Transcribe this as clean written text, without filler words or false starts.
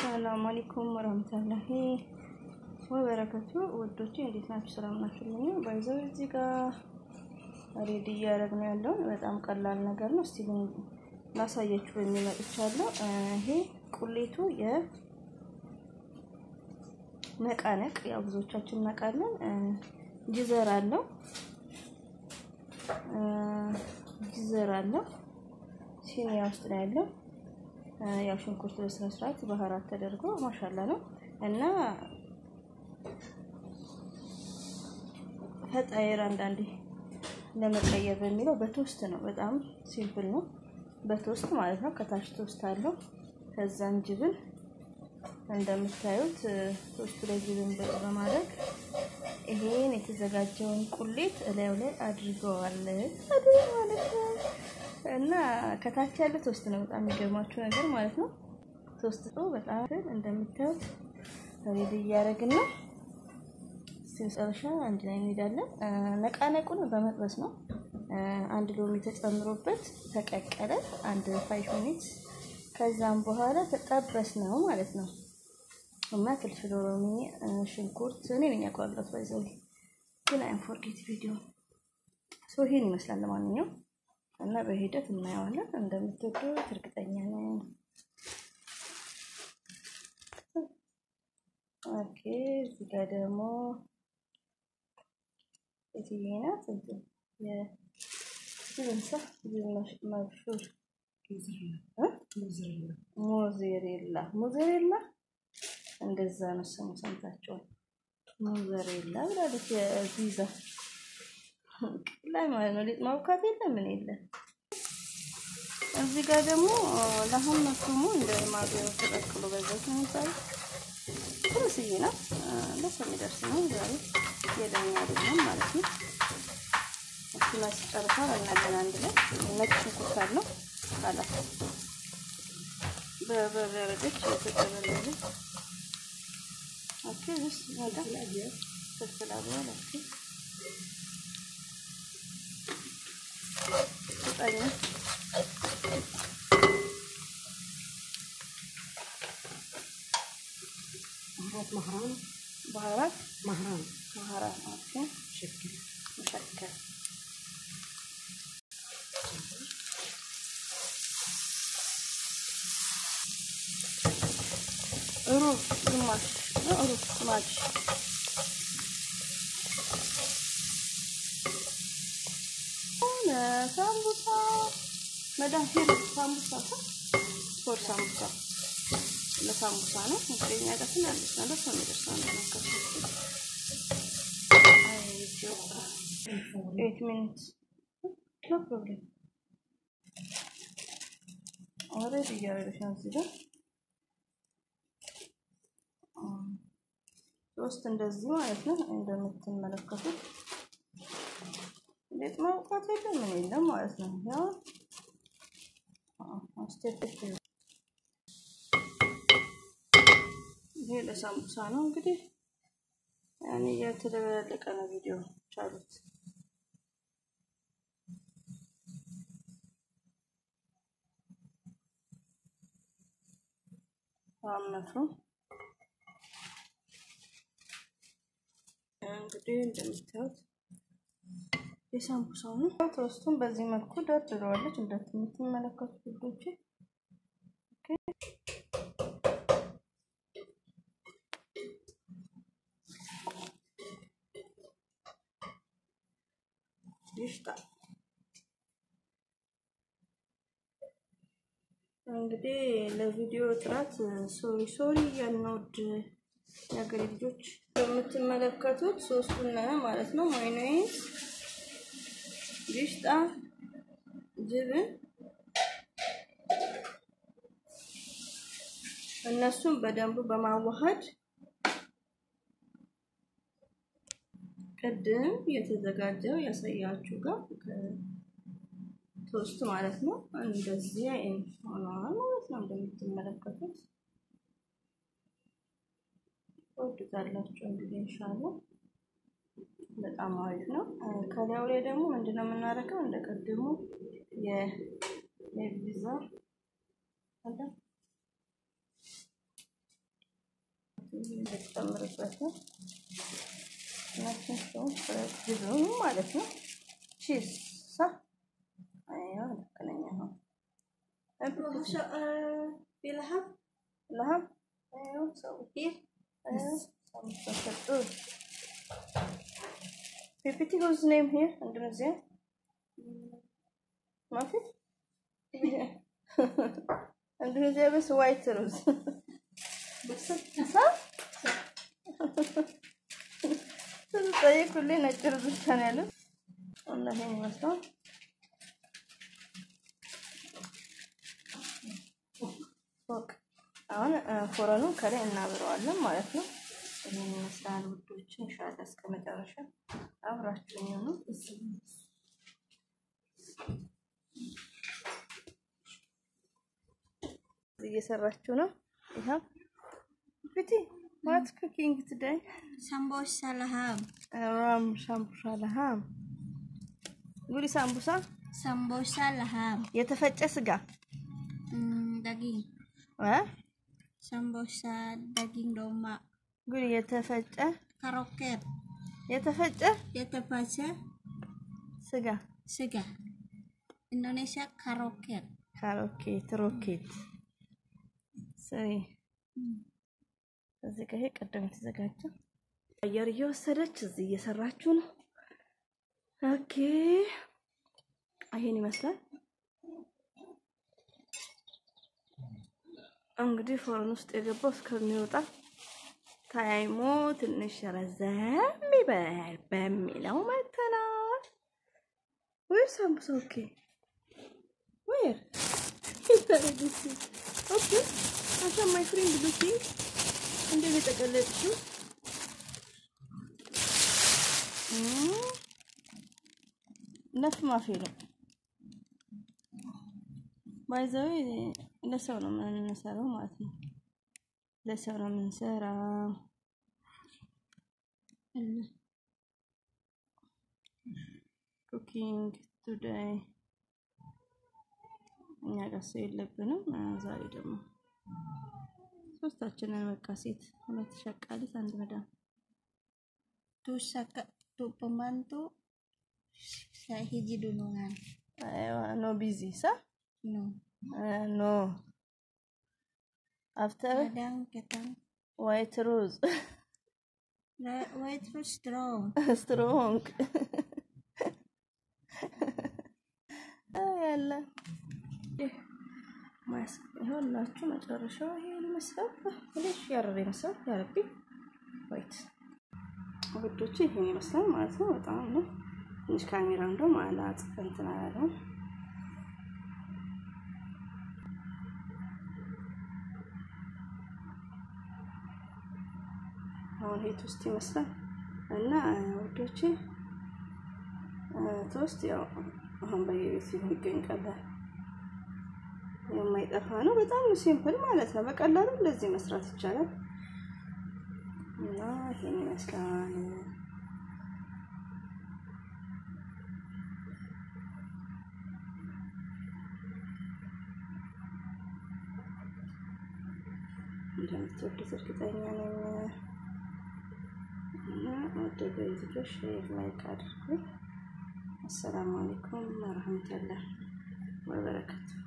السلام عليكم ورحمة الله وبركاته ودوتي እንዴት ናችሁ ሰላም ናችሁ ባይዘው እዚህ ጋር ሬዲ ያደረግነው ያለው በጣም ቀላል ነገር ነው እስቲ ላሳያችሁ በሚመጥቻለሁ ይሄ ቁሌቱ የመቃነቅ ያው ብዙዎቻችን መቃለን ጂዘር አለው ሲኒያ ውስጥ ላይ ያለው ያው ሽንኩርት በስነስርዓት ባህራት ተደርጎ ማሻአላ ነው እና ፈጣየር አንዳንዴ ለመቀየር በሚለው በቶስት ነው በጣም ሲምፕል ነው በቶስት ማለት ነው ከታች ቶስት አለው ከዛን ጅብን እንደምታዩት ቶስቱ ላይ ጅብን በማድረግ ይሄን የተዘጋጀውን ቁሌት እላዩ ላይ አድርገዋል ማለት ነው እና ከታች ያለ ቶስት ነው በጣም የሚገርማችሁ ነገር ማለት ነው ቶስት ነው በጣም እንደምታዩት ሬዲ ያደረግና ሲንሰርሻ አንድ ላይ እንሄዳለን ነቃነቁን በመጥበስ ነው አንድ ሎሚ ተጨምሮበት ተቀቀለ አንድ 5 ሚኒት ከዛም በኋላ ተጠበስ ነው ማለት ነው እና ፍልፍል ሎሚ ሽንኩርት እኔ ነኝ ያቋረጥኩት ባይዘው ግን አይ ፎርጌት ቪዲዮ ሶ ይሄን ይመስላል ለማንኛውም እና በሂደት እናያለን እንደምትወዱት እርግጠኛ ነኝ ኦኬ እዚህ ጋር ደግሞ እዚህና እንትን የስንሳ ማብሹር ሞዘሬላ እንደዛ ነው ስሙ ሰምታችሁ ሞዘሬላ ብላለች የቪዛ ላይ ማለት ነው ማውካት የለም ምን የለም እዚህ ጋር ደግሞ ለአሁን መፍሩሙ እንደማገው ተቀቅሎ በዛው ተንሳይ ትንሽዬና ለሰው የሚደርስ ነው ዛሬ የለኛ አይደለም ማለት ነው እሱ ማስጨርሳ በእናገና አንድ ላይ ነጭ ሽንኩርት አለው ካላ በበረደች የተጠበለለ ኦኬ እሺ ወደ ተፈላበለ ኦኬ ታኛ بهارات اوكي مشكل روح جماش روح ماش انا سامبوسا مدام هي سامبوسا فور سامبوسا ለሳምቡሳ ነው እንግዲህ ያቀጥና ነው ለሰው ይደርሳል ነው 8 minutes no problem already ያረጋሽን እዚህ ሶስት እንደዚህ ማለት ነው እንደምትመለከቱት እንዴት ማውጣት የለም ማለት ነው ያው አስተፈሽ ይሄ ለሳምቡሳ ነው እንግዲህ ያኔ የተደረቀ ነው ቪዲዮ ቻሉት አመፉ እንግዲህ እንደምታዩት የሳምቡሳው ነው ቶስቱን በዚህ መልኩ ደርድረዋለች እንደምትመለከቱት ልጆች ይሽጣ እንግዲህ ለቪዲዮ ጥራት ሶሪ ያንወድ ያገሬ ልጆች የምትመለከቱት ሶስቱን ማለት ነው ማዮኔዝ ይሽጣ ጅብን እነሱን በደንብ በማዋሃድ ቀደም የተዘጋጀው ያሳያችሁ ጋር ቶስት ማለት ነው እንደዚህ ሆኗል ማለት ነው እንደምትመለከቱት ወጥታላችሁ እንግዲህ ኢንሻአላህ በጣም አሪፍ ነው ከላዩ ላይ ደግሞ ምንድነው የምናደርገው እንደቀደሙ የቪዛ አለ እንጨምርበት ነው ናቸው ፍሬሽ ማለት ነው ቺዝ ايوه لكنኛ ነው في لحم لحم ايوه صغير صغير في بيتي whose name here Indonesia ما في Indonesia بس white rose بس صح طيب كلنا نجرب الثاني والله هي مثلا فوق አሁን ፎረኑን ከላይ እናብረዋለን ማለት ነው። ይሄን መስራን ውዶች ኢንሻአላ እስከ መጨረሻ አብራችሁኝ ነው። እየሰራችሁ ነው። ይሄው ቢቲ what's cooking today? Sambusa laham. sambusa laham. ጉሪ ሳምቡሳ Sambusa laham. የተፈጨ ስጋ Daging. Sambusa daging domba. ጉሪ የተፈጨ Karoket. የተፈጨ ስጋ Indonesia karoket. roket ሰይ እዚህ ጋር ቀደም ተዘጋጀው አየር እየወሰደች እዚህ እየሰራችሁ ነው። ኦኬ አይሄን ይመስላል እንግዲህ ፎረን ውስጥ የገባው እስከሚወጣ ታይሙ ትንሽ ረዘም ይበል በሚለው መተናል። ወይ ሳምቡሳ ኦኬ where ኦኬ አታ ማይ ፍሬንድ ሉኪንግ እንደ የተቀለጥሽው ነፍ ማፌለ ባይዘው ለሰው ነው የምንሰራው ማለት ነው። ለሰው ነው የምንሰራው cooking today እኛ ጋር ሰው የለብንም ዛሬ ደግሞ ሶስታችንን በቃ ሴት ሁለት ሸቃሊት አንድ መዳም Tu pembantu saya hiji dunungan. No busy sa? No. After Kadang ketang white rose. white rose strong. strong. ያለ ማስ ይኸውላችሁ መጨረሻው ይሄን መስራት ለሽ ያረበ መስራት ያረቢ ወይት ወዶች ይሄን ይመስላል ማለት ነው። በጣም ነው ትንሽ ካሜራ እንደው ማለት እንትን አላለም። አሁን ይሄ ቶስት ይመስላል እና ወዶች ቶስት ያው አሁን በየቤት የሚገኝ ቀላል የማይጠፋ ነው። በጣም ሲምፕል ማለት ነው። በቀላሉ እንደዚህ መስራት ይቻላል እና ይሄን ይመስላል። እንደምትወዱት እርግጠኛ ነኝ እና ወደ ቪዲዮ ሼር ላይክ አድርጉ። السلام عليكم ورحمة الله وبركاته.